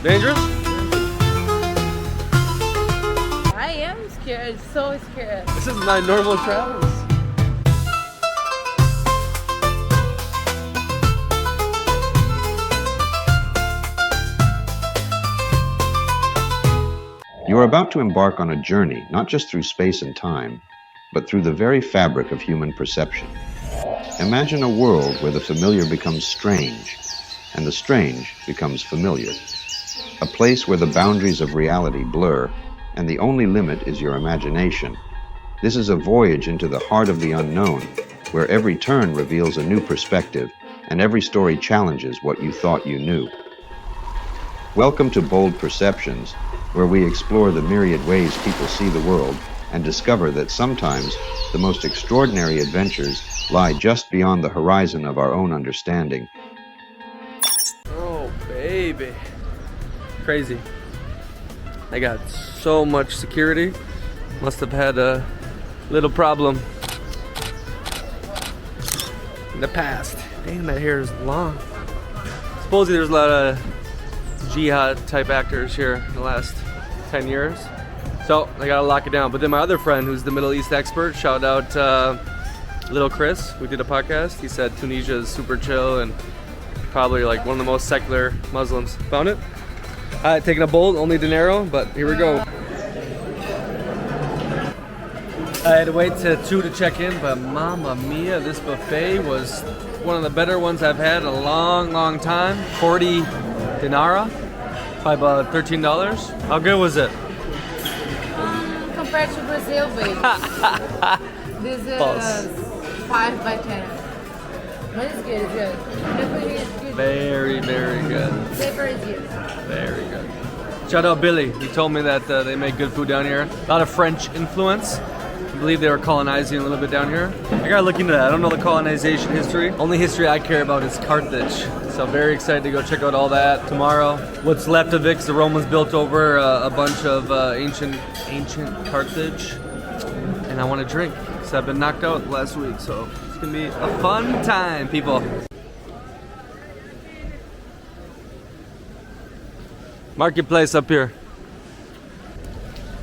Dangerous? I am scared, so scared. This is my normal travels. You are about to embark on a journey, not just through space and time, but through the very fabric of human perception. Imagine a world where the familiar becomes strange, and the strange becomes familiar. A place where the boundaries of reality blur, and the only limit is your imagination. This is a voyage into the heart of the unknown, where every turn reveals a new perspective, and every story challenges what you thought you knew. Welcome to Bold Perceptions, where we explore the myriad ways people see the world and discover that sometimes the most extraordinary adventures lie just beyond the horizon of our own understanding. Oh, baby. Crazy. I got so much security. Must have had a little problem in the past. Damn, that hair is long. Supposedly there's a lot of jihad type actors here in the last 10 years. So I gotta lock it down. But then my other friend, who's the Middle East expert, shout out Little Chris, who did a podcast. He said Tunisia is super chill and probably like one of the most secular Muslims. Found it? Taking a bolt, only dinero, but here we go. I had to wait till 2 to check in, but mamma mia, this buffet was one of the better ones I've had in a long, long time. 40 dinara, by about $13. How good was it? Compared to Brazil, baby. This is False. 5 by 10. But it's good, it's good. Definitely it's good. Very, very good. Flavor is good. Very good. Shout out Billy. He told me that they make good food down here. A lot of French influence. I believe they were colonizing a little bit down here. I gotta look into that. I don't know the colonization history. Only history I care about is Carthage. So very excited to go check out all that tomorrow. What's left of it, 'cause the Romans built over a bunch of ancient Carthage. And I want to drink, because I've been knocked out last week. So it's gonna be a fun time, people. Marketplace up here.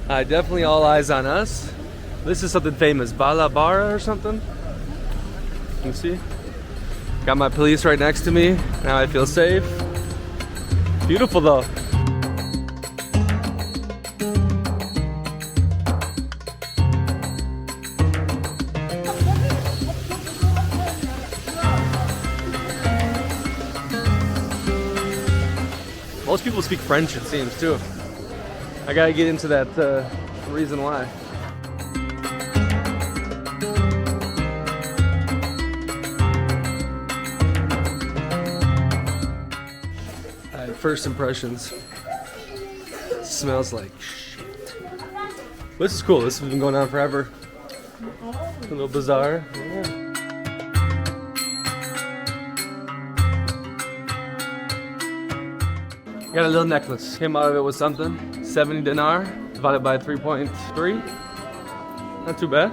Definitely all eyes on us. This is something famous, Bazaar or something. You see? Got my police right next to me. Now I feel safe. Beautiful though. Most people speak French, it seems, too. I gotta get into that reason why. Alright, first impressions. Smells like shit. This is cool. This has been going on forever. A little Bazaar. Yeah. Got a little necklace. Came out of it with something. 70 dinar divided by 3.3. Not too bad.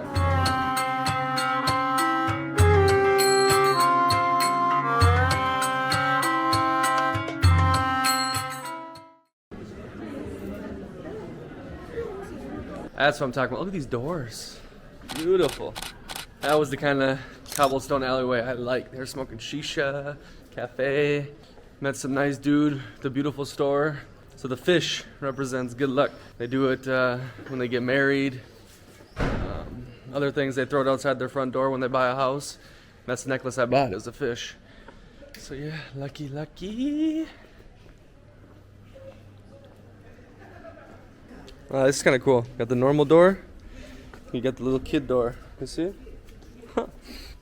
That's what I'm talking about. Look at these doors. Beautiful. That was the kind of cobblestone alleyway I like. They're smoking shisha, cafe. Met some nice dude at the beautiful store. So the fish represents good luck. They do it when they get married. Other things, they throw it outside their front door when they buy a house. That's the necklace I bought, is a fish. So yeah, lucky, lucky. This is kind of cool. Got the normal door. You got the little kid door. You see it?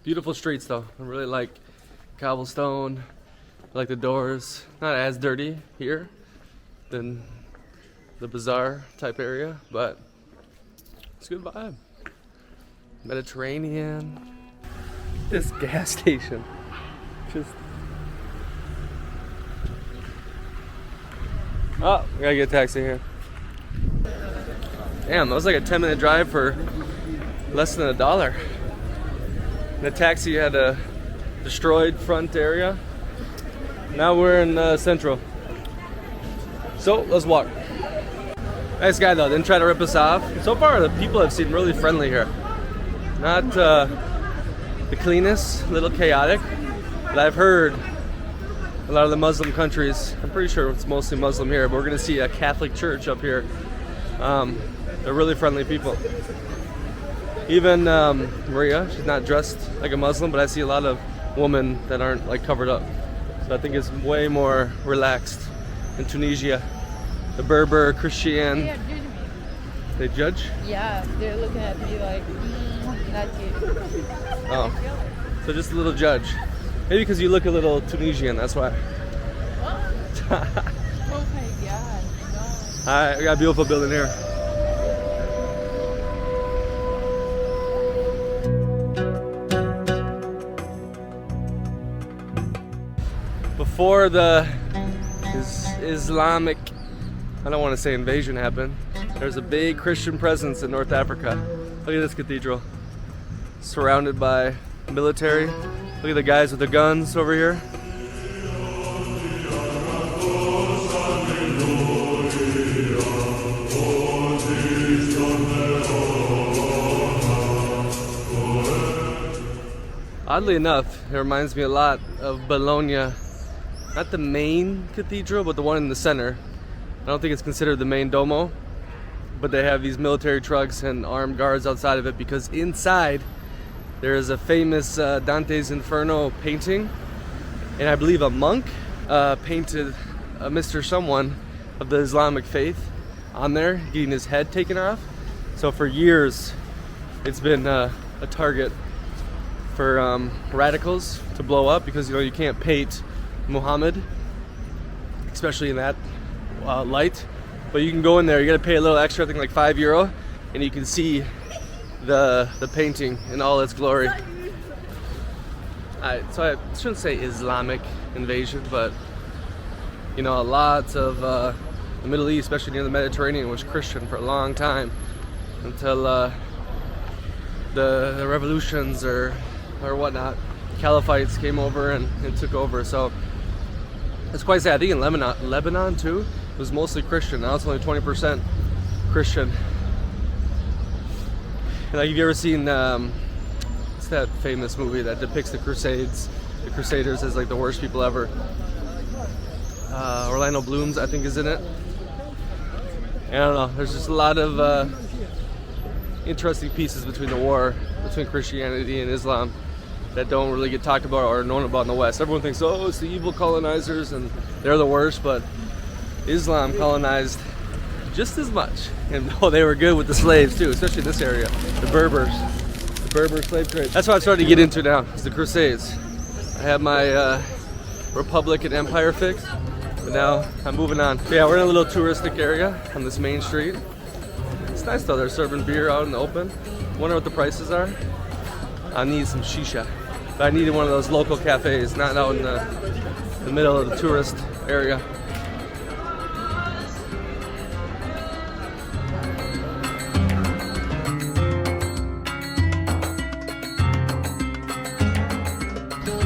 Beautiful streets though. I really like cobblestone. I like the doors. Not as dirty here than the Bazaar type area, but it's a good vibe. Mediterranean. This gas station. Just. Oh, we gotta get a taxi here. Damn, that was like a 10-minute drive for less than $1. The taxi had a destroyed front area. Now we're in Central. So let's walk. Nice guy though, didn't try to rip us off. So far the people have seemed really friendly here. Not the cleanest, a little chaotic, but I've heard a lot of the Muslim countries, I'm pretty sure it's mostly Muslim here, but we're gonna see a Catholic church up here. They're really friendly people. Even Maria, she's not dressed like a Muslim, but I see a lot of women that aren't like covered up. So I think it's way more relaxed in Tunisia. The Berber, Christian. They judge me. They judge? Yeah, they're looking at me like, not you. Oh, so just a little judge. Maybe because you look a little Tunisian, that's why. Oh my god, no. Alright, we got a beautiful building here. Before the Islamic, I don't want to say invasion happened, there's a big Christian presence in North Africa. Look at this cathedral. Surrounded by military. Look at the guys with the guns over here. Oddly enough, it reminds me a lot of Bologna. Not the main cathedral, but the one in the center. I don't think it's considered the main Domo, but they have these military trucks and armed guards outside of it because inside there is a famous Dante's Inferno painting, and I believe a monk painted Mr. Someone of the Islamic faith on there, getting his head taken off. So for years, it's been a target for radicals to blow up because you can't paint Muhammad, especially in that light. But you can go in there, you gotta pay a little extra, I think like €5, and you can see the painting in all its glory. So I shouldn't say Islamic invasion, but lots of the Middle East, especially near the Mediterranean, was Christian for a long time until the revolutions or whatnot, Caliphites came over and took over. So it's quite sad. I think in Lebanon too, it was mostly Christian. Now it's only 20% Christian. And like, have you ever seen what's that famous movie that depicts the Crusaders as like the worst people ever? Orlando Bloom's, I think, is in it. I don't know. There's just a lot of interesting pieces between the war between Christianity and Islam that don't really get talked about or known about in the West. Everyone thinks, oh, it's the evil colonizers and they're the worst, but Islam colonized just as much. And they were good with the slaves too, especially in this area, the Berbers. The Berber slave trade. That's what I'm starting to get into now, is the Crusades. I have my Republic and Empire fix, but now I'm moving on. So yeah, we're in a little touristic area on this main street. It's nice though, they're serving beer out in the open. Wonder what the prices are. I need some shisha. But I needed one of those local cafes, not out in the middle of the tourist area.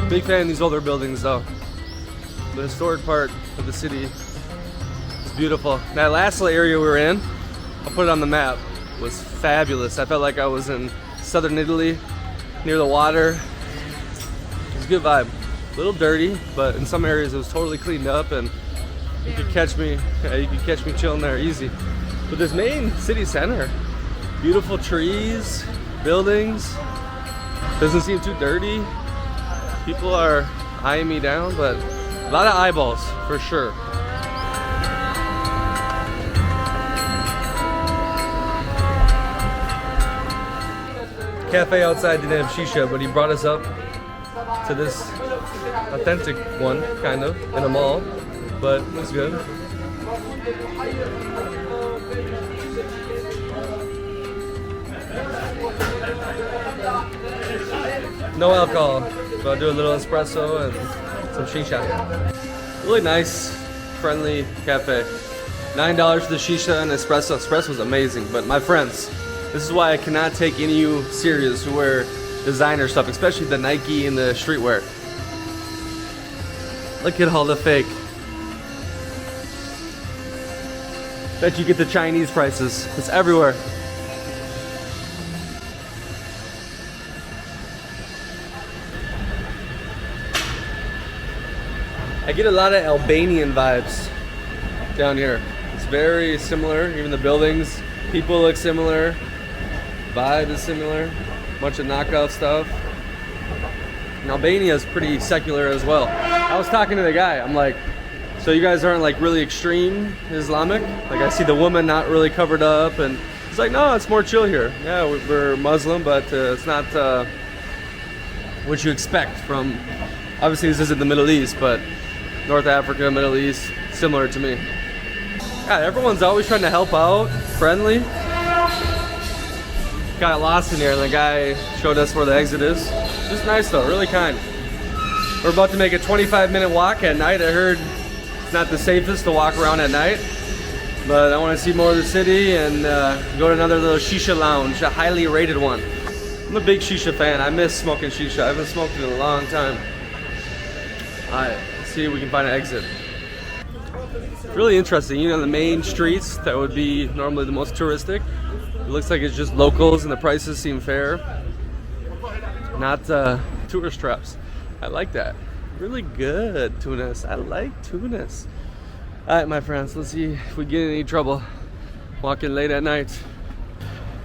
Big fan of these older buildings though. The historic part of the city is beautiful. That last little area we were in, I'll put it on the map, was fabulous. I felt like I was in southern Italy, near the water. It was a good vibe. A little dirty, but in some areas it was totally cleaned up, and you could catch me chilling there easy. But this main city center, beautiful trees, buildings, doesn't seem too dirty. People are eyeing me down, but a lot of eyeballs for sure. Cafe outside didn't have shisha, but he brought us up to this authentic one, kind of, in a mall, but it was good. No alcohol, so I'll do a little espresso and some shisha. Really nice, friendly cafe. $9 for the shisha and espresso. Espresso was amazing, but my friends, this is why I cannot take any of you serious who wear designer stuff, especially the Nike and the streetwear. Look at all the fake. Bet you get the Chinese prices. It's everywhere. I get a lot of Albanian vibes down here. It's very similar, even the buildings. People look similar. Vibe is similar. Bunch of knockoff stuff. And Albania is pretty secular as well. I was talking to the guy. I'm like, so you guys aren't like really extreme Islamic? Like I see the woman not really covered up, and he's like, no, it's more chill here. Yeah, we're Muslim, but it's not what you expect from. Obviously, this isn't the Middle East, but North Africa, Middle East, similar to me. God, everyone's always trying to help out, friendly. Got lost in here, and the guy showed us where the exit is. Just nice though, really kind. We're about to make a 25-minute walk at night. I heard it's not the safest to walk around at night, but I want to see more of the city and go to another little shisha lounge, a highly rated one. I'm a big shisha fan. I miss smoking shisha. I haven't smoked it in a long time. Alright, let's see if we can find an exit. It's really interesting. You know, the main streets that would be normally the most touristic, it looks like it's just locals and the prices seem fair. Not tourist traps. I like that. Really good, Tunis. I like Tunis. Alright, my friends, let's see if we get in any trouble walking late at night.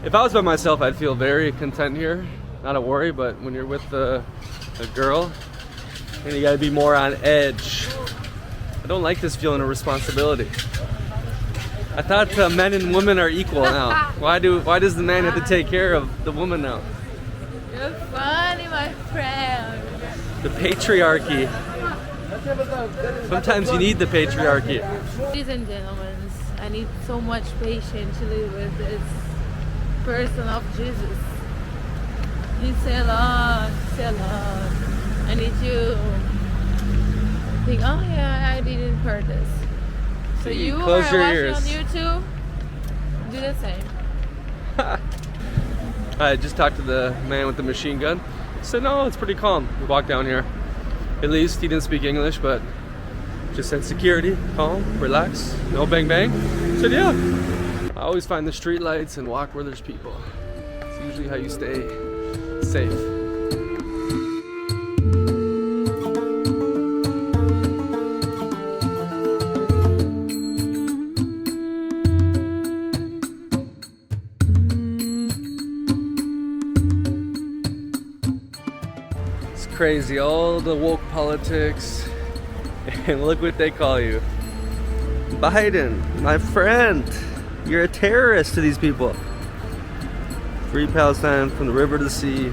If I was by myself, I'd feel very content here. Not a worry, but when you're with a girl, and you gotta be more on edge. I don't like this feeling of responsibility. I thought men and women are equal now. Why does the man have to take care of the woman now? You're funny, my friend. The patriarchy. Sometimes you need the patriarchy. Ladies and gentlemen, I need so much patience to live with this person of Jesus. He said a lot, I need you think, oh yeah, I didn't heard this. So you are close your watching ears. on YouTube, do the same. I just talked to the man with the machine gun. He said, no, it's pretty calm. We walked down here. At least he didn't speak English, but just said security, calm, relax, no bang bang. I said, yeah. I always find the street lights and walk where there's people. It's usually how you stay safe. Crazy, all the woke politics, and look what they call you. Biden, my friend, you're a terrorist to these people. Free Palestine from the river to the sea.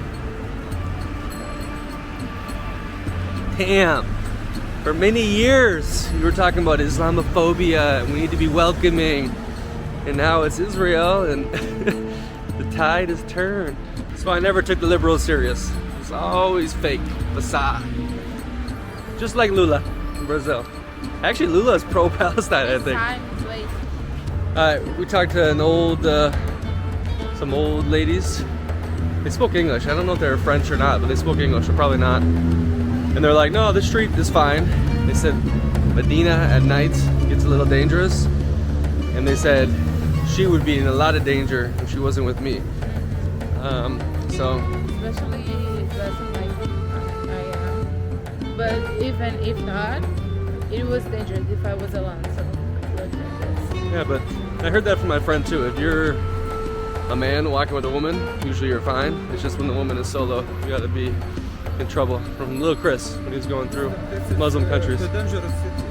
Damn, for many years you were talking about Islamophobia, and we need to be welcoming, and now it's Israel, and the tide has turned. So I never took the liberals serious. It's always fake, Bazaar. Just like Lula in Brazil. Actually, Lula is pro-Palestine, I think. Alright, we talked to some old ladies. They spoke English. I don't know if they're French or not, but they spoke English, or probably not. And they're like, no, this street is fine. They said Medina at night gets a little dangerous. And they said she would be in a lot of danger if she wasn't with me. Especially dressing like I am. But even if not, it was dangerous if I was alone. So look at this. Yeah, but I heard that from my friend too. If you're a man walking with a woman, usually you're fine. It's just when the woman is solo, you gotta be in trouble. From little Chris when he was going through Muslim countries. It's a dangerous city.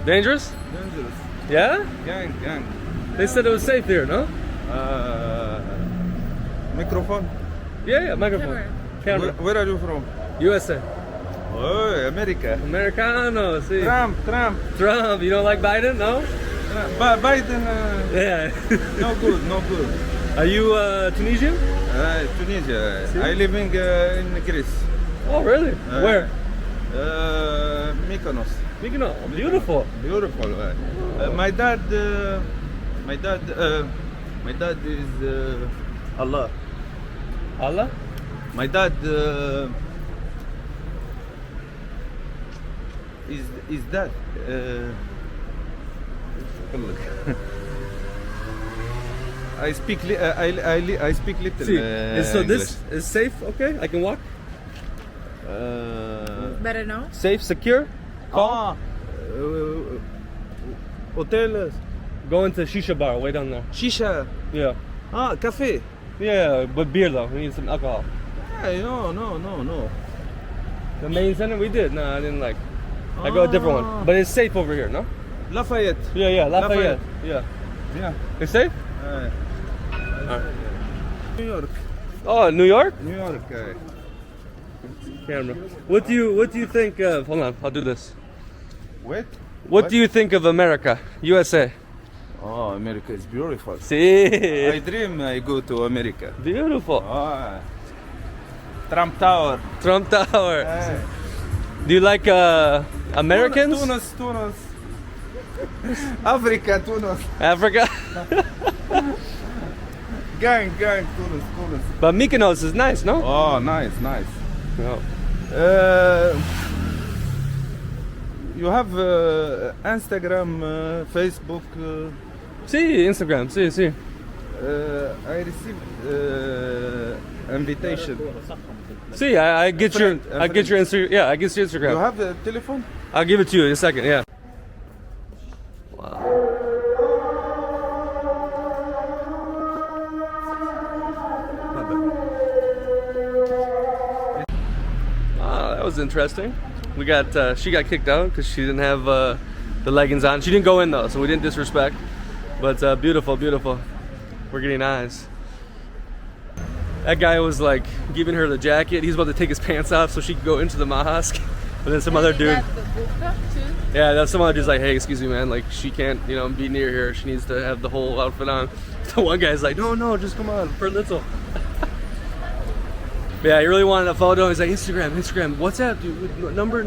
Dangerous? Dangerous. Yeah? Gang. They said it was safe here, no? Microphone. Yeah, microphone. Camera. Where are you from? USA. Oh, America. Americano, see. Trump. Trump, you don't like Biden, no? Biden. Yeah. No good. Are you Tunisian? Tunisia. See? I living in Greece. Oh, really? Where? Mykonos. Mykonos. Beautiful. Beautiful. My dad is Allah. Allah? My dad is that. Look. I speak I speak little. See, so English. this is safe, okay? I can walk? Better now? Safe, secure? Ah, hotel, Going to Shisha bar, way down there. shisha. Yeah. Ah, cafe. Yeah, but beer though. We need some alcohol. Hey, no. The main center we did. No, I didn't like. I go a different one. But it's safe over here, no? Lafayette. Yeah, Lafayette. Lafayette. Yeah. Yeah. It's safe? Alright. New York. Oh, New York? New York. Camera. What do you think of? Hold on, I'll do this. Wait. What do you think of America, USA? Oh, America is beautiful. See, I dream I go to America. beautiful. Ah. Trump Tower. Trump Tower. Hey. Do you like Americans? Tunis. Africa, Tunis. Africa? Gang, Tunis. But Mykonos is nice, no? Oh, nice. No. You have Instagram, Facebook. See, Instagram, see. I received invitation. See, I get your, Friend, I get your Instagram. Yeah, I get your You Instagram. have a telephone? I'll give it to you in a second. Yeah. Wow. That was interesting. We got she got kicked out because she didn't have the leggings on. She didn't go in though, so we didn't disrespect. But beautiful. We're getting eyes. That guy was like giving her the jacket. He's about to take his pants off so she could go into the mosque. And then some other dude. The burqa too? Yeah, that's some other dude's like, hey, excuse me, man. Like, she can't, be near here. She needs to have the whole outfit on. The one guy's like, no, just come on, for little. Yeah, he really wanted a photo. He's like, Instagram. What's that, dude? Number?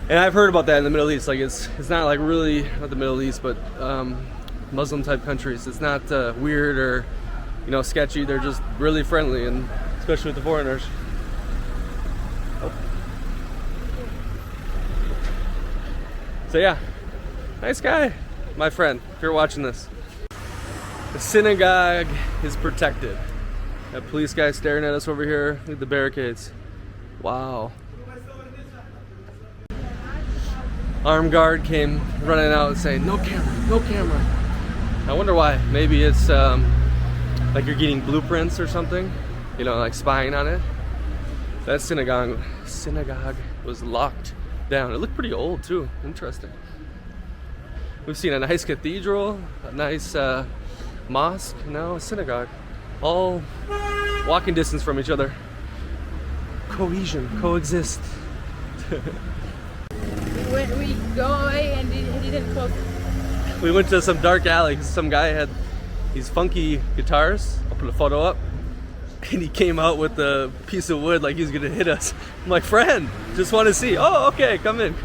And I've heard about that in the Middle East. Like, it's not like really, not the Middle East, but Muslim type countries. It's not weird or, sketchy. They're just really friendly, and especially with the foreigners. So yeah, nice guy, my friend, if you're watching this. The synagogue is protected. That police guy staring at us over here. Look at the barricades. Wow. Armed guard came running out and saying, no camera. I wonder why. Maybe it's like you're getting blueprints or something, like spying on it. That synagogue was locked down. It looked pretty old too. Interesting. We've seen a nice cathedral, a nice mosque, now a synagogue. All walking distance from each other. Coexist. When we go away and he didn't close. We went to some dark alley because some guy had these funky guitars. I'll put a photo up. And he came out with a piece of wood like he was gonna hit us. I'm like, friend, just want to see. Oh, okay, come in.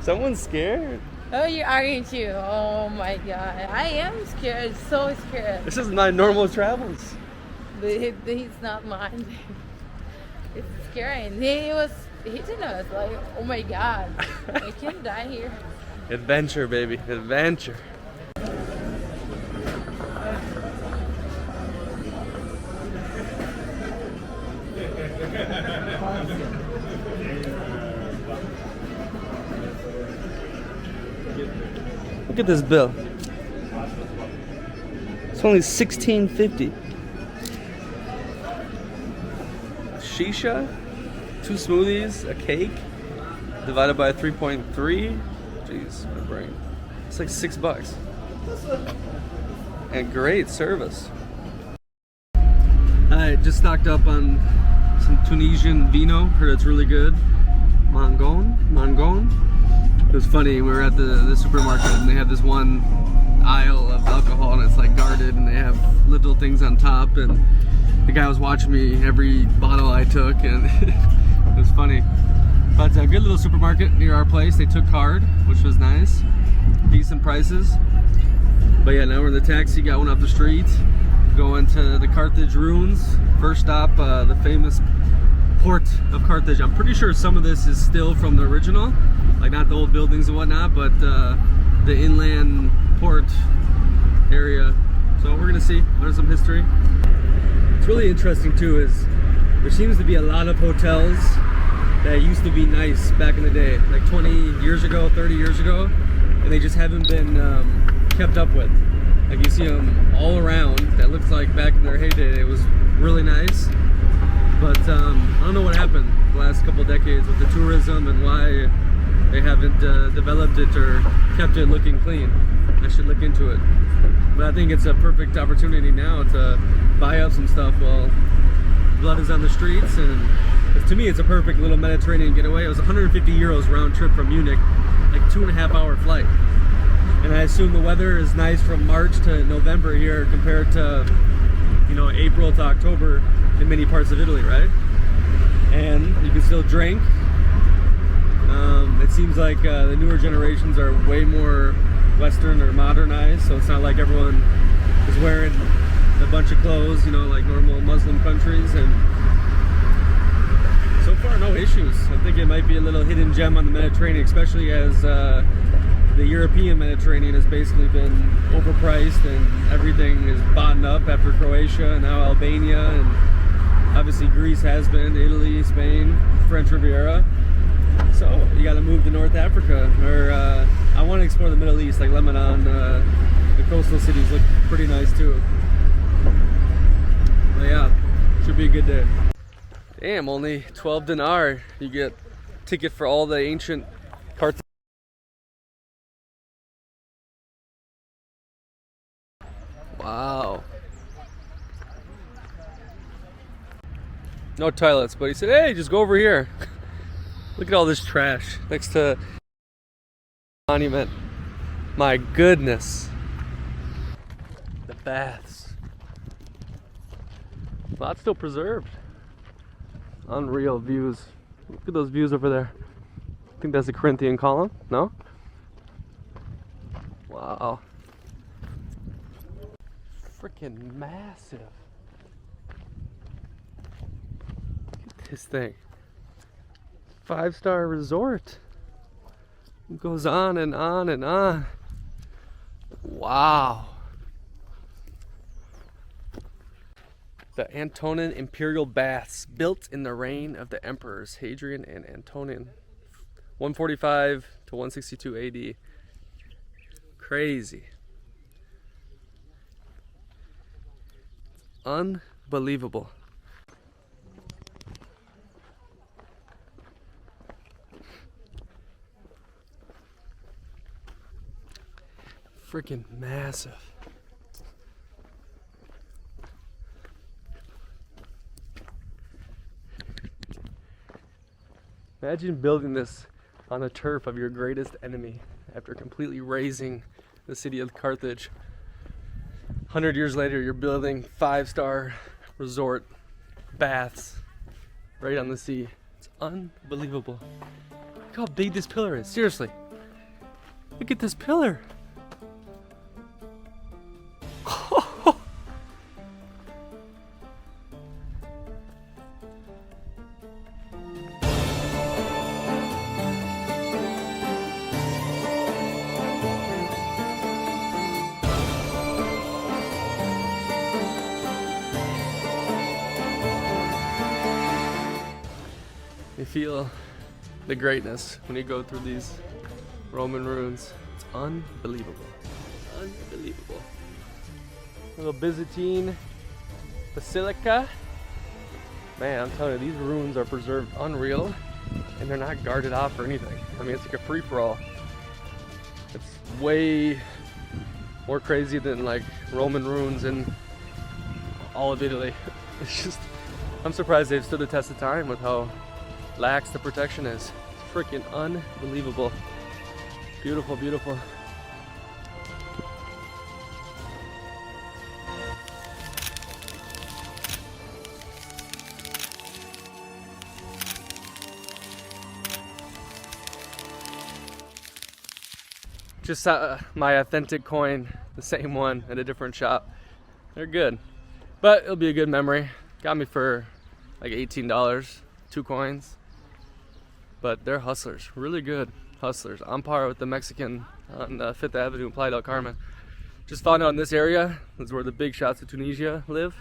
Someone's scared. Oh, aren't you? Oh my God, I am scared. So scared. This is my normal travels. But he's not mine. It's scary. And he was hitting us like, oh my God, I can't die here. Adventure, baby, adventure. Look at this bill. It's only $16.50. Shisha, 2 smoothies, a cake, divided by 3.3. Jeez, my brain. It's like $6. And great service. I just stocked up on some Tunisian vino. Heard it's really good. Mangon. It was funny, we were at the supermarket and they have this one aisle of alcohol and it's like guarded and they have little things on top, and the guy was watching me every bottle I took, and it was funny. But a good little supermarket near our place. They took card, which was nice. Decent prices. But yeah, now we're in the taxi, got one up the street, going to the Carthage ruins. First stop, the famous port of Carthage. I'm pretty sure some of this is still from the original, like not the old buildings and whatnot, but the inland port area So we're gonna see. Learn some history. What's really interesting too is there seems to be a lot of hotels that used to be nice back in the day, like 20 years ago, 30 years ago, and they just haven't been kept up with. Like you see them all around. That looks like back in their heyday it was really nice, but I don't know what happened the last couple decades with the tourism and why they haven't developed it or kept it looking clean. I should look into it. But I think it's a perfect opportunity now to buy up some stuff while blood is on the streets, and to me it's a perfect little Mediterranean getaway. It was 150 euros round trip from Munich, like 2.5 hour flight. And I assume the weather is nice from March to November here compared to, you know, April to October in many parts of Italy, right? And you can still drink. It seems like the newer generations are way more Western or modernized, so it's not like everyone is wearing a bunch of clothes, you know, like normal Muslim countries. And so far, no issues. I think it might be a little hidden gem on the Mediterranean, especially as the European Mediterranean has basically been overpriced and everything is bought up after Croatia and now Albania, and obviously Greece has been, Italy, Spain, French Riviera. So you got to move to North Africa, or I want to explore the Middle East, like Lebanon. The coastal cities look pretty nice too. But yeah, should be a good day. Damn, only 12 dinar. You get a ticket for all the ancient Carthage. Wow. No toilets, but he said, hey, just go over here. Look at all this trash next to monument. My goodness. The baths. A lot still preserved. Unreal views. Look at those views over there. I think that's the Corinthian column, no? Wow. Freaking massive. Look at this thing. 5-star resort. It goes on and on and on. Wow. The Antonine Imperial Baths, built in the reign of the emperors Hadrian and Antonin, 145 to 162 AD. Crazy. Unbelievable. Freaking massive. Imagine building this on the turf of your greatest enemy after completely razing the city of Carthage. 100 years later, you're building 5-star resort baths right on the sea. It's unbelievable. Look how big this pillar is. Seriously. Look at this pillar. You feel the greatness when you go through these Roman ruins. It's unbelievable. Unbelievable. Little Byzantine Basilica. Man, I'm telling you, these ruins are preserved unreal, and they're not guarded off or anything. I mean, it's like a free-for-all. It's way more crazy than like Roman ruins in all of Italy. It's just, I'm surprised they've stood the test of time with how lax the protection is. It's freaking unbelievable. Beautiful, beautiful. Just saw my authentic coin, the same one at a different shop. They're good, but it'll be a good memory. Got me for like $18, 2 coins. But they're hustlers, really good hustlers, on par with the Mexican on 5th Avenue in Playa del Carmen. Just found out in this area is where the big shots of Tunisia live.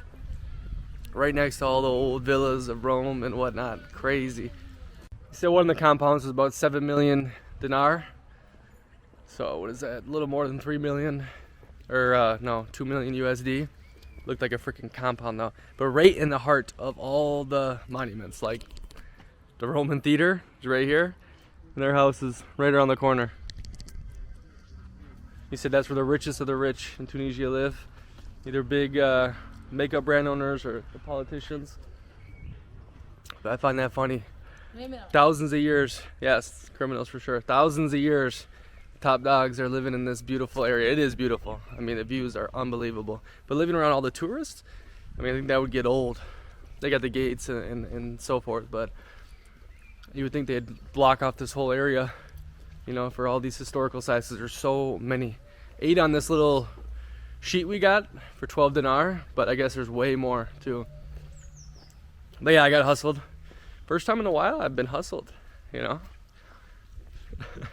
Right next to all the old villas of Rome and whatnot. Crazy. He said one of the compounds was about 7 million dinar. So what is that? A little more than 3 million. Or no, 2 million USD. Looked like a freaking compound though. But right in the heart of all the monuments. Like the Roman theater is right here. And their house is right around the corner. He said that's where the richest of the rich in Tunisia live. Either big makeup brand owners or the politicians. But I find that funny. Thousands of years, yes, criminals for sure. Thousands of years, top dogs are living in this beautiful area. It is beautiful. I mean, the views are unbelievable. But living around all the tourists, I mean, I think that would get old. They got the gates and so forth, but you would think they'd block off this whole area, you know, for all these historical sites. There's so many. 8 on this little sheet we got for 12 dinar, but I guess there's way more too. But yeah, I got hustled. First time in a while I've been hustled, you know.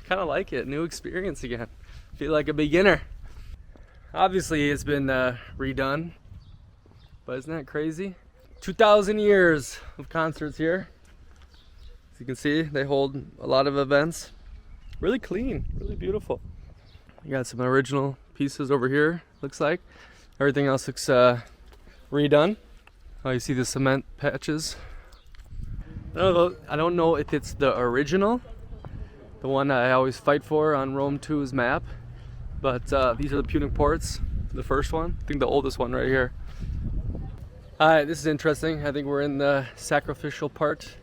Kind of like it, new experience again. Feel like a beginner. Obviously it's been redone, but isn't that crazy? 2,000 years of concerts here. As you can see, they hold a lot of events. Really clean, really beautiful. You got some original pieces over here, looks like. Everything else looks redone. Oh, you see the cement patches. I don't know if it's the original, the one I always fight for on Rome 2's map, but these are the Punic ports, the first one. I think the oldest one right here. Alright, this is interesting. I think we're in the sacrificial part.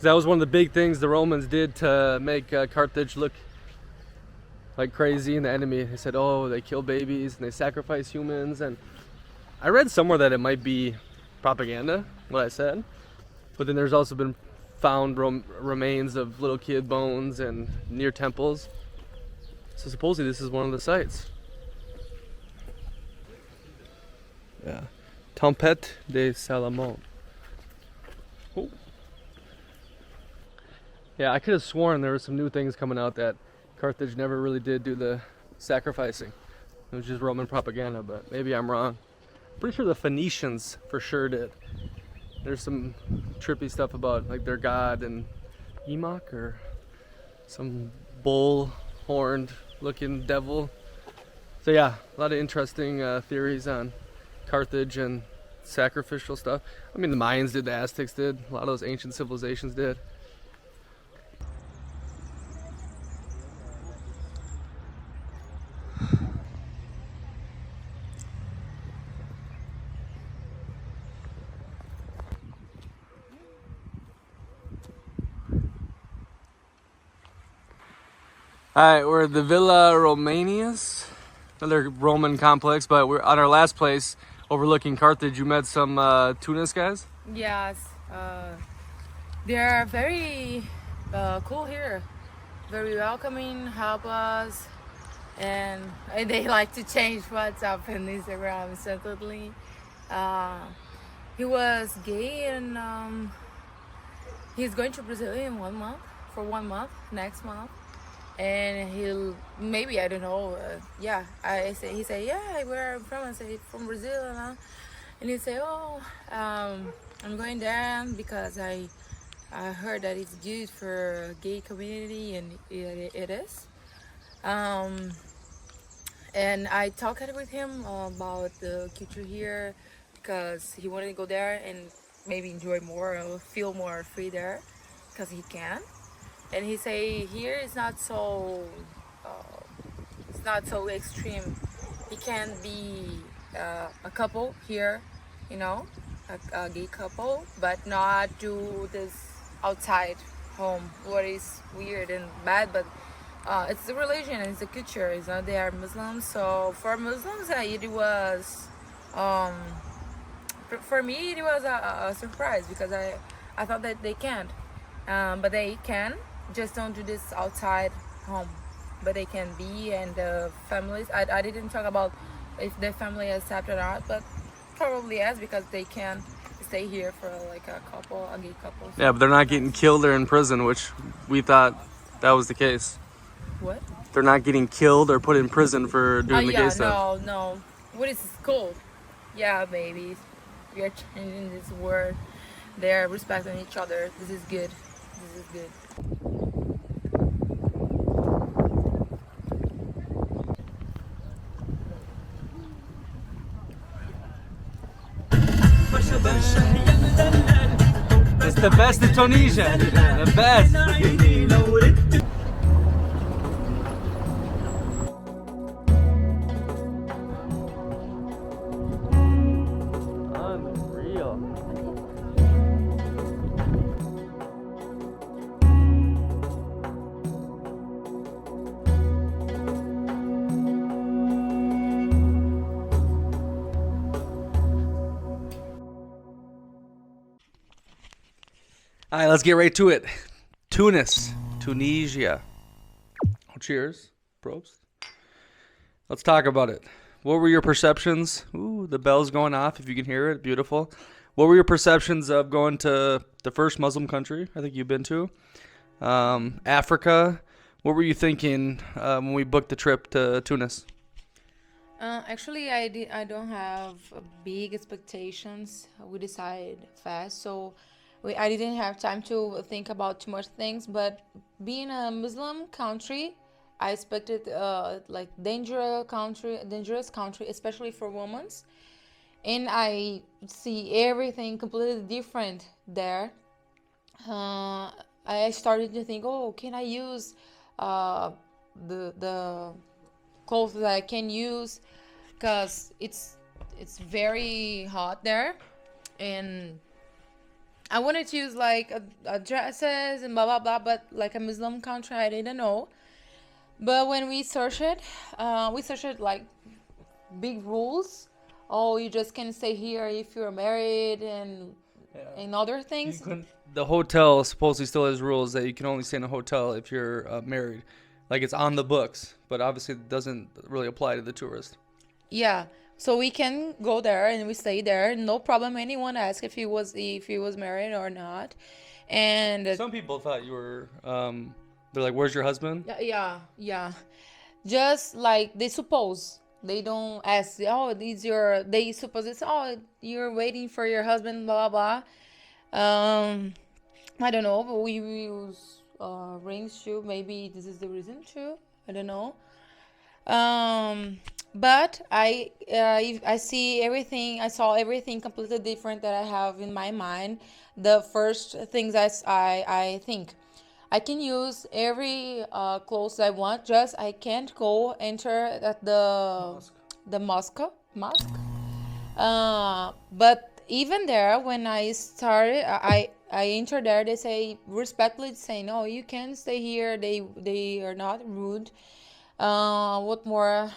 That was one of the big things the Romans did to make Carthage look like crazy and the enemy. They said, oh, they kill babies and they sacrifice humans. And I read somewhere that it might be propaganda, what I said. But then there's also been found remains of little kid bones and near temples. So supposedly this is one of the sites. Yeah. Tempête de Salomon. Oh. Yeah, I could have sworn there were some new things coming out that Carthage never really did do the sacrificing. It was just Roman propaganda, but maybe I'm wrong. Pretty sure the Phoenicians for sure did. There's some trippy stuff about like their god and Enoch or some bull-horned looking devil. So yeah, a lot of interesting theories on Carthage and sacrificial stuff. I mean, the Mayans did, the Aztecs did, a lot of those ancient civilizations did. Alright, we're at the Villa Romanius, another Roman complex, but we're on our last place overlooking Carthage. You met some Tunis guys? Yes, they're very cool here, very welcoming, help us, and they like to change WhatsApp and Instagram instantly. He was gay and he's going to Brazil in 1 month, for 1 month, next month. And he'll maybe, I don't know, yeah, he said, yeah, where I'm from. I say from Brazil, and he say, oh, I'm going there because I heard that it's good for gay community, and it is. And I talked with him about the culture here because he wanted to go there and maybe enjoy more or feel more free there because he can. And he say here it's not so extreme. He can be a couple here, you know, a gay couple, but not do this outside home. What is weird and bad, but it's the religion, it's the culture. It's not they are Muslims, so for Muslims it was for me it was a surprise because I thought that they can't, but they can. Just don't do this outside home, but they can be, and the families, I didn't talk about if the family accept or not, but probably yes, because they can stay here for like a couple, a gay couple. Yeah, but they're not getting killed or in prison, which we thought that was the case. What? They're not getting killed or put in prison for doing the gay Yeah, stuff. no. What is school? Yeah, babies. We are changing this world. They're respecting each other. This is good. This is good. It's the best in Tunisia. The best. Unreal. All right, let's get right to it. Tunisia. Oh, cheers. Probst. Let's talk about it. What were your perceptions? Ooh, the bell's going off if you can hear it. Beautiful. What were your perceptions of going to the first Muslim country I think you've been to? Africa. What were you thinking when we booked the trip to Tunis? Actually, I don't have big expectations. We decide fast, so I didn't have time to think about too much things. But being a Muslim country, I expected like dangerous country, especially for women. And I see everything completely different there. I started to think, oh, can I use the clothes that I can use? Because it's very hot there, and I wanted to use like a dresses and blah blah blah, but like a Muslim country, I didn't know. But when we searched it like big rules. Oh, you just can stay here if you're married and other things. The hotel supposedly still has rules that you can only stay in a hotel if you're married. Like it's on the books, but obviously it doesn't really apply to the tourist. Yeah, so we can go there and we stay there, no problem. Anyone asked if he was married or not, and Some people thought you were. They're like, "Where's your husband?" yeah. Just like they suppose. They don't ask, oh, they suppose it's, oh, you're waiting for your husband, blah, blah, blah. I don't know, but we use rings too. Maybe this is the reason too. I don't know. But I see everything, I saw everything completely different that I have in my mind. The first things I think. I can use every clothes I want. Just I can't go enter at the mosque. But even there, when I started, I entered there. They say respectfully saying, "No, you can stay here. They are not rude." What more?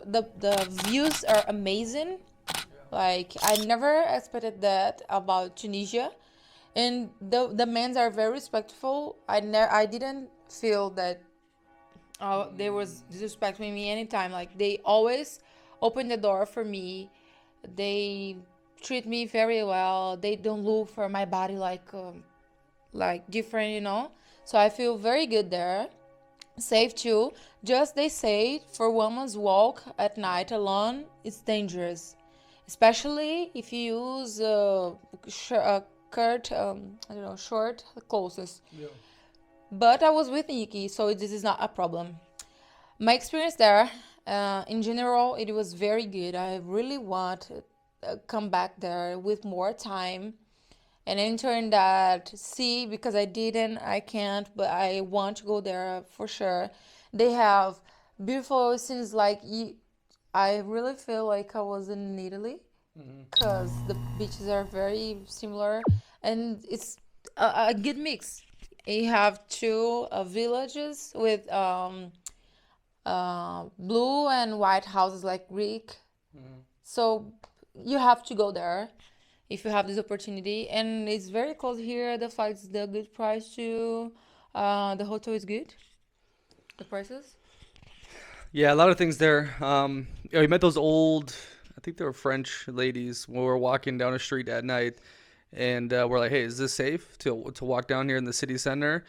The views are amazing. Like I never expected that about Tunisia. And the men are very respectful. I didn't feel that they was disrespecting me anytime. Like they always open the door for me. They treat me very well. They don't look for my body like different, you know. So I feel very good there. Safe too. Just they say for women's walk at night alone, it's dangerous, especially if you use short clothes. Yeah. But I was with Nikki, so this is not a problem. My experience there, in general, it was very good. I really want to come back there with more time and enter in that sea, because I can't, but I want to go there for sure. They have beautiful scenes, like I really feel like I was in Italy, because the beaches are very similar, and it's a good mix. You have two villages with blue and white houses like Greek. So you have to go there if you have this opportunity, and it's very close here. The flight's the good price too. The hotel is good. The prices. Yeah, a lot of things there. We met those old, I think they were French ladies when we were walking down a street at night, and we're like, "Hey, is this safe to walk down here in the city center?"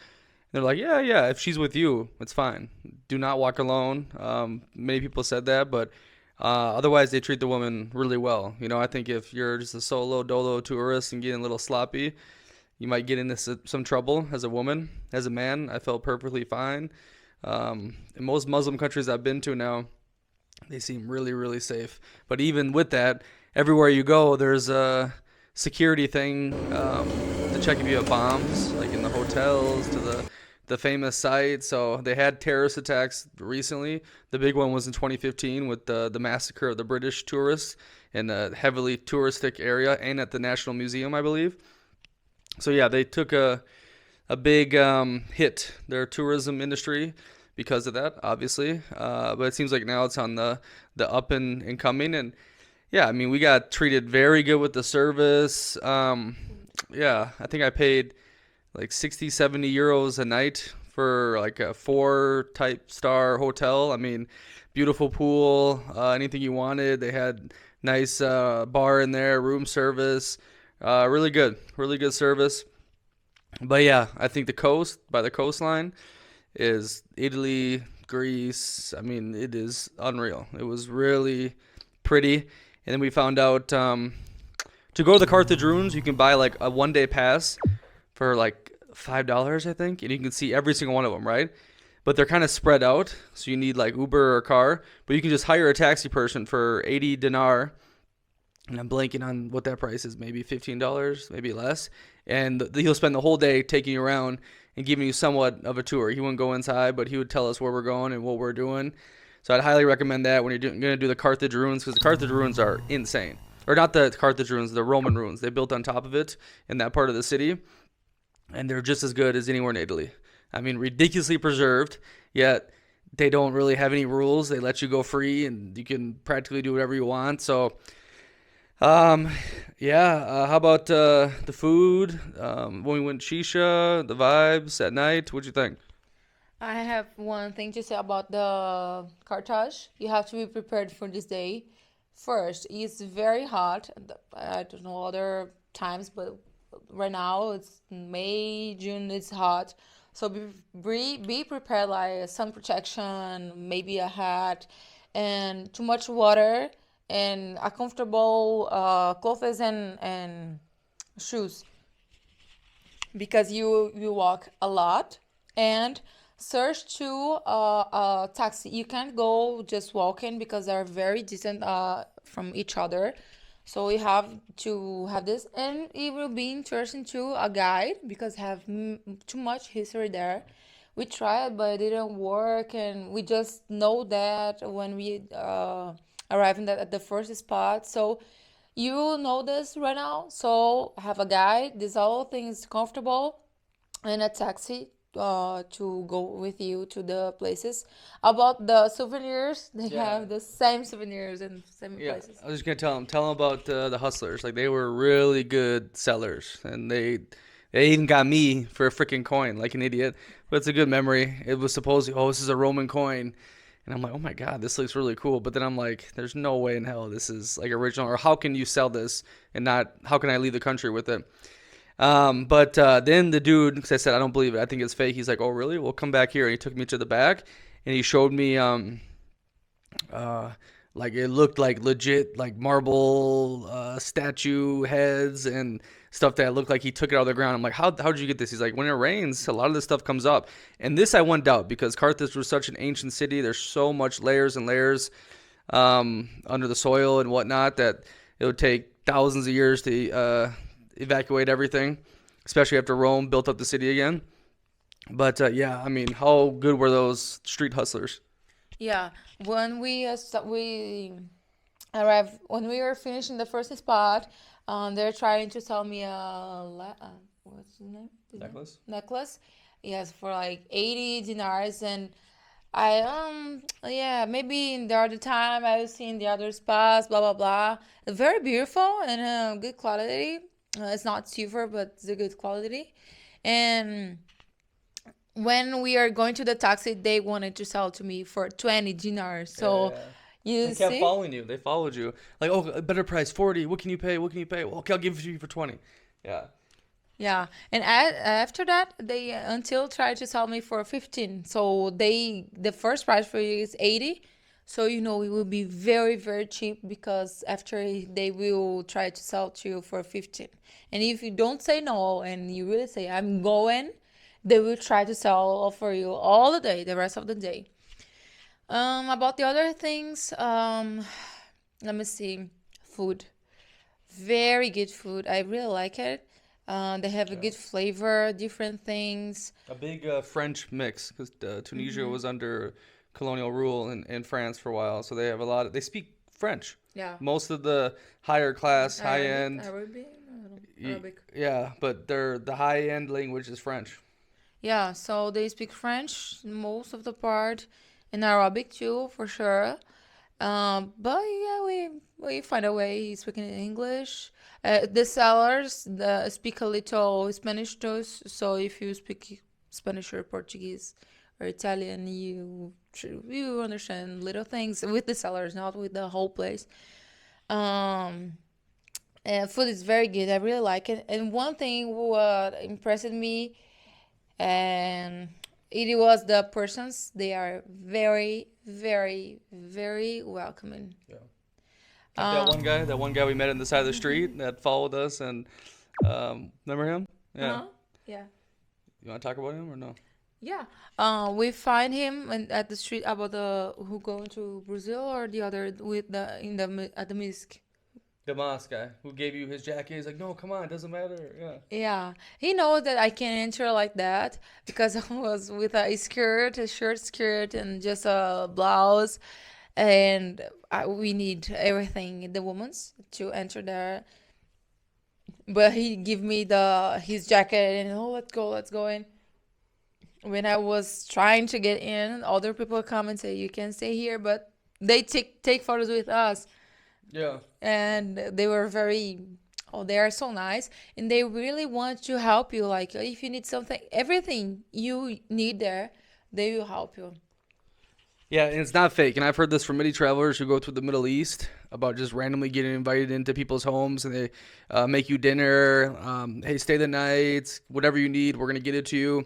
they're like, yeah, if she's with you, it's fine. Do not walk alone. Many people said that, but otherwise they treat the woman really well. You know, I think if you're just a solo dolo tourist and getting a little sloppy, you might get into some trouble as a woman. As a man, I felt perfectly fine. In most Muslim countries I've been to now, they seem really, really safe. But even with that, everywhere you go, there's a security thing to check if you have bombs, like in the hotels, to the famous sites. So they had terrorist attacks recently. The big one was in 2015 with the massacre of the British tourists in a heavily touristic area and at the National Museum, I believe. So yeah, they took a big hit, their tourism industry, because of that, obviously. But it seems like now it's on the up and coming. And yeah, I mean, we got treated very good with the service. Yeah, I think I paid like 60, 70 euros a night for like a 4-type star hotel. I mean, beautiful pool, anything you wanted. They had nice bar in there, room service. Really good service. But yeah, I think the coastline is Italy, Greece. I mean, it is unreal. It was really pretty. And then we found out to go to the Carthage ruins, you can buy like a 1-day pass for like $5, I think, and you can see every single one of them, right? But they're kind of spread out, so you need like Uber or a car. But you can just hire a taxi person for 80 dinar. And I'm blanking on what that price is, maybe $15, maybe less. And he'll spend the whole day taking you around and giving you somewhat of a tour. He wouldn't go inside, but he would tell us where we're going and what we're doing. So I'd highly recommend that when you're going to do the Carthage ruins, because the Carthage ruins are insane. Or not the Carthage ruins, the Roman ruins. They built on top of it in that part of the city. And they're just as good as anywhere in Italy. I mean, ridiculously preserved, yet they don't really have any rules. They let you go free, and you can practically do whatever you want. So how about the food? When we went shisha, the vibes at night, what'd you think? I have one thing to say about the Carthage. You have to be prepared for this day. First, it's very hot. I don't know other times, but right now it's May, June, it's hot. So be prepared, like sun protection, maybe a hat, and too much water, and a comfortable clothes and shoes, because you walk a lot. And search to a taxi. You can't go just walking because they're very distant from each other. So you have to have this, and it will be interesting to a guide because have too much history there. We tried, but it didn't work, and we just know that when we arrive at the first spot. So you know this right now. So have a guide. This all things comfortable, and a taxi to go with you to the places. About the souvenirs, they have the same souvenirs in same places. I was just gonna tell them about the hustlers. Like, they were really good sellers, and they even got me for a freaking coin, like an idiot. But it's a good memory. It was supposedly, this is a Roman coin, and I'm like, oh my god, this looks really cool. But then I'm like, there's no way in hell this is like original, or how can you sell this and not? How can I leave the country with it? But then the dude, because I said, I don't believe it, I think it's fake. He's like, oh, really? Well, come back here. And he took me to the back, and he showed me, like, it looked like legit, like marble statue heads and stuff that looked like he took it out of the ground. I'm like, how did you get this? He's like, when it rains, a lot of this stuff comes up. And this I wouldn't doubt, because Carthage was such an ancient city. There's so much layers and layers under the soil and whatnot that it would take thousands of years to evacuate everything, especially after Rome built up the city again. But I mean, how good were those street hustlers? Yeah, when we arrived, when we were finishing the first spot, they're trying to sell me what's the name? Necklace. Yes, for like 80 dinars, and I maybe in the other time I was seeing the other spots, blah blah blah. Very beautiful and good quality. It's not silver, but it's a good quality. And when we are going to the taxi, they wanted to sell to me for 20 dinars. So They kept following you. They followed you. Like, oh, better price, 40. What can you pay? What can you pay? Well, okay, I'll give it to you for 20. Yeah. Yeah, and after that, they until try to sell me for 15. So the first price for you is 80. So you know it will be very very cheap because after they will try to sell to you for 15. And if you don't say no and you really say I'm going, they will try to sell for you all the day, the rest of the day. About the other things, let me see, food. Very good food. I really like it. They have a good flavor, different things. A big French mix because Tunisia Mm-hmm. was under colonial rule in France for a while, so they have a lot of, they speak French. Yeah. Most of the higher class, high Arabic, end, Arabic, Arabic. yeah, but the high end language is French. Yeah, so they speak French most of the part, and Arabic too, for sure. But yeah, we find a way speaking in English. The sellers speak a little Spanish too, so if you speak Spanish or Portuguese or Italian, you understand little things with the sellers, not with the whole place. Um, Food is very good. I really like it. And one thing what impressed me, and it was the persons. They are very, very, very welcoming. Yeah. Like that one guy we met on the side of the street that followed us, and remember him? Yeah. Uh-huh. Yeah. You want to talk about him or no? Yeah. We find him at the street about the who going to Brazil or the other with the in the at the mosque. The mosque guy who gave you his jacket. He's like, no, come on, it doesn't matter. Yeah. Yeah, he knows that I can enter like that because I was with a skirt, a short skirt, and just a blouse, and we need everything the women's to enter there. But he give me the his jacket and oh let's go in. When I was trying to get in, other people come and say you can stay here, but they take photos with us, Yeah. and they were very, oh they are so nice, and they really want to help you, like if you need something, everything you need there, they will help you. Yeah, and it's not fake. And I've heard this from many travelers who go to the Middle East about just randomly getting invited into people's homes, and they make you dinner. Hey, stay the night. Whatever you need, we're going to get it to you.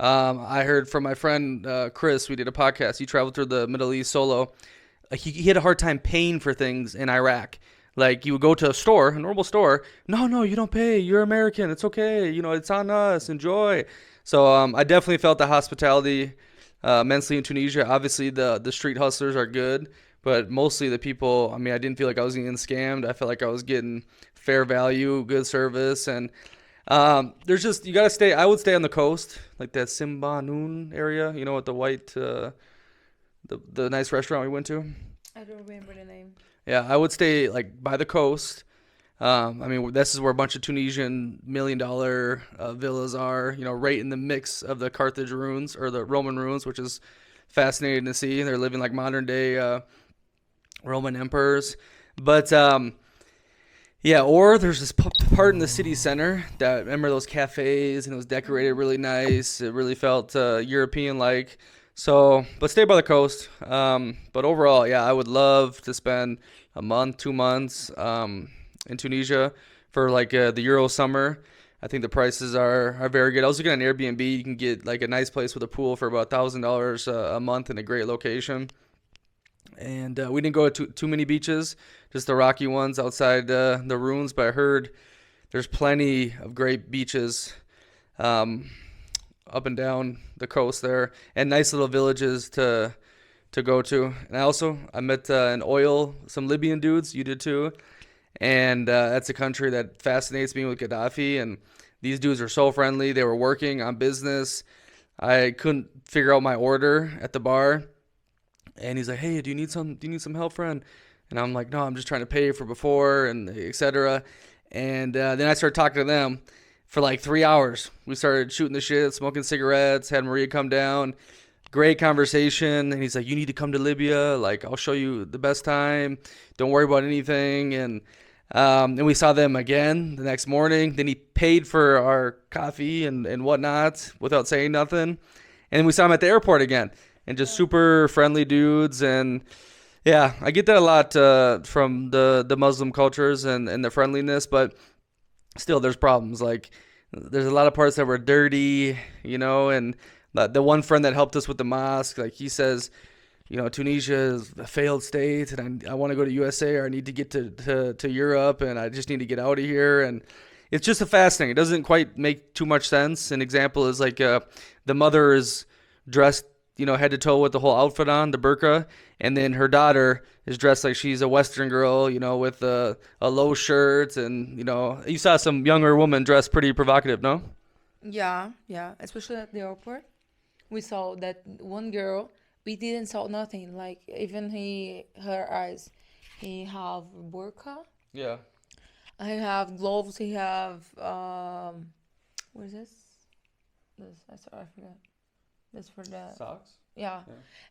I heard from my friend Chris. We did a podcast. He traveled through the Middle East solo. He had a hard time paying for things in Iraq. Like, you would go to a store, a normal store. No, you don't pay. You're American. It's okay. You know, it's on us. Enjoy. So I definitely felt the hospitality immensely in Tunisia. Obviously, the street hustlers are good, but mostly the people, I mean, I didn't feel like I was getting scammed. I felt like I was getting fair value, good service, and there's just, you got to stay, I would stay on the coast, like that Simbanun area, you know, with the white, the nice restaurant we went to. I don't remember the name. Yeah, I would stay like by the coast. I mean, this is where a bunch of Tunisian $1 million villas are, you know, right in the mix of the Carthage ruins or the Roman ruins, which is fascinating to see. They're living like modern day Roman emperors. But yeah, or there's this part in the city center that, remember those cafes, and it was decorated really nice. It really felt European-like. So, but stay by the coast. But overall, yeah, I would love to spend a month, 2 months in Tunisia for like the Euro summer. I think the prices are very good. I was looking at an Airbnb. You can get like a nice place with a pool for about $1,000 a month in a great location. And we didn't go to too many beaches, just the rocky ones outside the ruins. But I heard there's plenty of great beaches up and down the coast there, and nice little villages to go to. And I met some Libyan dudes. You did too. And that's a country that fascinates me with Gaddafi. And these dudes are so friendly. They were working on business. I couldn't figure out my order at the bar. And he's like, hey, do you need some help, friend? And I'm like, no, I'm just trying to pay for before, and etc. And then I started talking to them for like 3 hours. We started shooting the shit, smoking cigarettes, had Maria come down. Great conversation. And he's like, you need to come to Libya. Like, I'll show you the best time. Don't worry about anything. And we saw them again the next morning. Then he paid for our coffee and whatnot without saying nothing. And we saw him at the airport again. And just super friendly dudes. And yeah, I get that a lot from the Muslim cultures and the friendliness. But still, there's problems. Like, there's a lot of parts that were dirty, and the one friend that helped us with the mosque, like he says, Tunisia is a failed state, and I want to go to USA, or I need to get to Europe, and I just need to get out of here. And it's just a fascinating. It doesn't quite make too much sense. An example is like the mother is dressed, head to toe with the whole outfit on, the burqa, and then her daughter is dressed like she's a Western girl, with a low shirt, and you saw some younger woman dressed pretty provocative, no? Yeah, yeah. Especially at the airport, we saw that one girl. We didn't saw nothing. Like even her eyes. He have burqa. Yeah. He have gloves. He have what is this? I forgot. This for the Socks. yeah.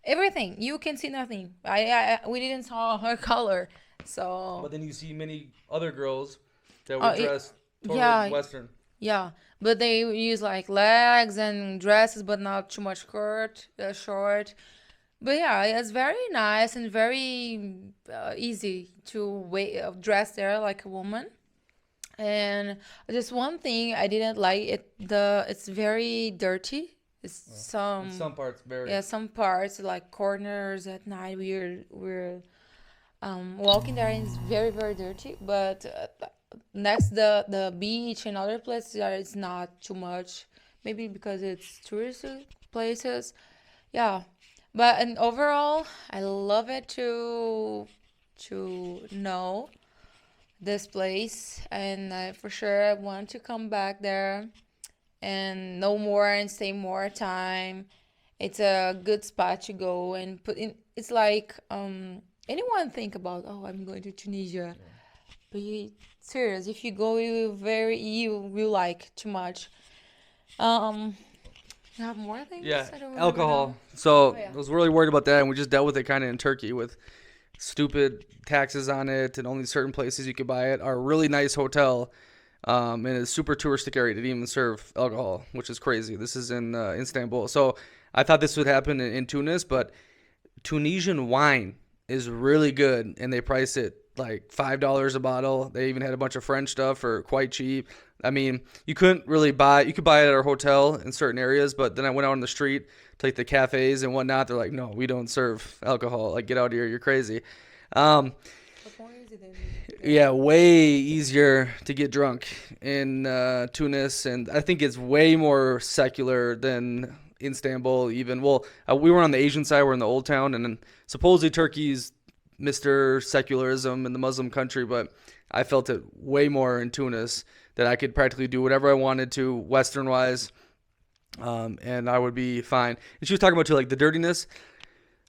Everything. You can see nothing. We didn't saw her color. So But then you see many other girls that Oh, were dressed totally yeah. Western. yeah, but they use like legs and dresses, but not too much short. But yeah, it's very nice and very easy to dress there like a woman. And just one thing I didn't like it's very dirty. It's In some parts, very. yeah, some parts like corners at night we're walking there and it's very very dirty. But next the beach and other places there it's not too much. Maybe because it's tourist places. Yeah, but and overall I love it to know this place, and for sure I want to come back there and know more and stay more time. It's a good spot to go and put in. It's like anyone think about, oh, I'm going to Tunisia, but serious, if you go, you will like too much. You have more things? Yeah, I don't remember alcohol. now. So yeah. I was really worried about that, and we just dealt with it kind of in Turkey with stupid taxes on it, and only certain places you could buy it. Our really nice hotel in a super touristic area didn't even serve alcohol, which is crazy. This is in Istanbul. So I thought this would happen in Tunis, but Tunisian wine is really good, and they price it like $5 a bottle. They even had a bunch of French stuff for quite cheap. I mean, you could buy it at our hotel in certain areas, but then I went out on the street to like the cafes and whatnot. They're like, no, we don't serve alcohol. Like, get out of here. You're crazy. But more easy than Yeah, way easier to get drunk in Tunis, and I think it's way more secular than Istanbul even. Well, we were on the Asian side, we're in the old town, and then supposedly Turkey's Mr. Secularism in the Muslim country, but I felt it way more in Tunis, that I could practically do whatever I wanted to Western-wise, and I would be fine. And she was talking about, too, like the dirtiness.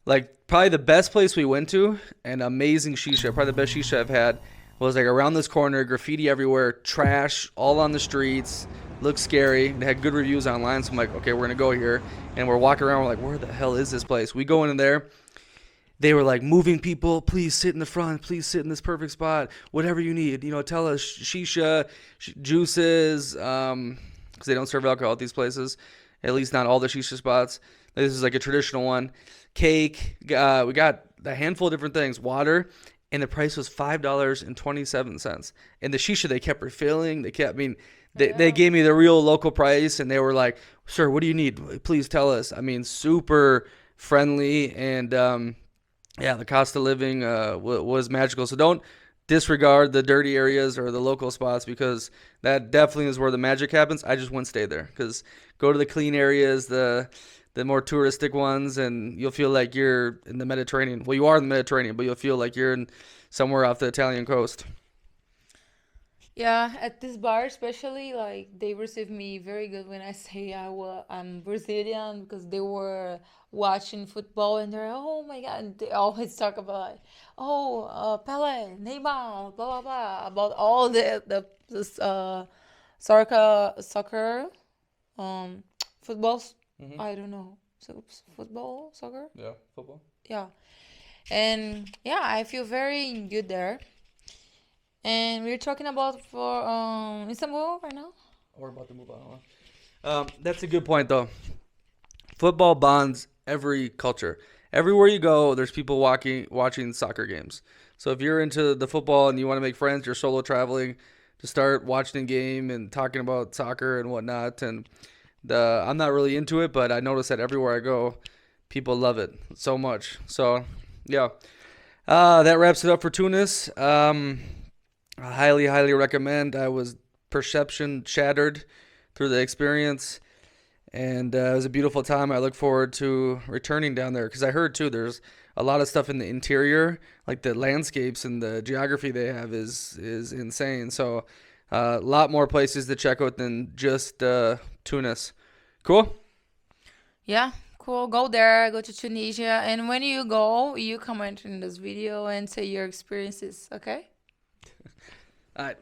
Like, probably the best place we went to, and amazing shisha, probably the best shisha I've had, was like around this corner, graffiti everywhere, trash all on the streets, looked scary. They had good reviews online, so I'm like, okay, we're going to go here. And we're walking around, we're like, where the hell is this place? We go in there. They were like, moving people, please sit in the front, please sit in this perfect spot, whatever you need. Tell us shisha, juices, because they don't serve alcohol at these places, at least not all the shisha spots. This is like a traditional one. Cake, we got a handful of different things, water, and the price was $5.27. And the shisha, they kept refilling. They gave me the real local price, and they were like, sir, what do you need? Please tell us. I mean, super friendly, and yeah, the cost of living was magical. So don't disregard the dirty areas or the local spots, because that definitely is where the magic happens. I just wouldn't stay there, because go to the clean areas, the more touristic ones, and you'll feel like you're in the Mediterranean. Well, you are in the Mediterranean, but you'll feel like you're in somewhere off the Italian coast. Yeah, at this bar especially, like they received me very good when I say I'm Brazilian, because they were watching football and they're, oh my God, and they always talk about like, Pelé, Neymar, blah blah blah, about all the soccer, footballs. Mm-hmm. I don't know, so football, soccer. Yeah, football. Yeah, and yeah, I feel very good there. And we're talking about for Istanbul right now. We're about to move on. That's a good point, though. Football bonds every culture. Everywhere you go, there's people watching soccer games. So if you're into the football and you want to make friends, you're solo traveling, to start watching the game and talking about soccer and whatnot. And I'm not really into it, but I notice that everywhere I go, people love it so much. So yeah, that wraps it up for Tunis. I highly recommend. I was perception shattered through the experience, and it was a beautiful time. I look forward to returning down there because I heard too there's a lot of stuff in the interior, like the landscapes and the geography they have is insane. So a lot more places to check out than just Tunis. Cool? Yeah, cool. Go there, go to Tunisia. And when you go, you comment in this video and say your experiences, okay? All right.